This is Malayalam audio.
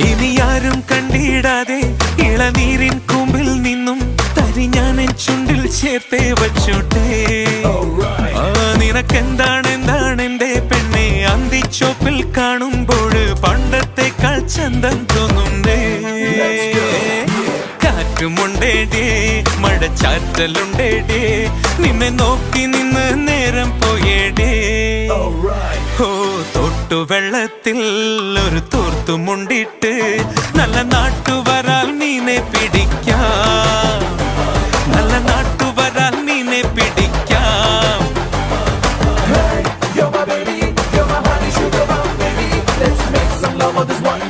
ഇനി ആരും കണ്ടിടാതെ ഇളനീരിൻ കൂമ്പിൽ നിന്നും തരി ഞാൻ ചുണ്ടിൽ ചേർത്തേ വച്ചോട്ടെ. നിനക്കെന്താണ് എന്റെ പെണ്ണെ അന്തിച്ചോപ്പിൽ കാണുമ്പോൾ പണ്ടത്തെക്കാൾ ചന്തം തോന്നുന്നേ. കാറ്റുമുണ്ടേടേ മഴച്ചാറ്റലുണ്ടേടേ നിന്നെ നോക്കി നിന്ന് നേരം പോയേടേ. ഓ തൊട്ടുവെള്ളത്തിൽ ഒരു തോർത്തുമുണ്ടിട്ട് നല്ല നാട്ടുവരാൽ മീനെ പിടിക്കാം, നല്ല നാട്ടുവരാൽ മീനെ പിടിക്കാം. You're my baby, you're my honey, sugar, my baby. Let's make some love of this one.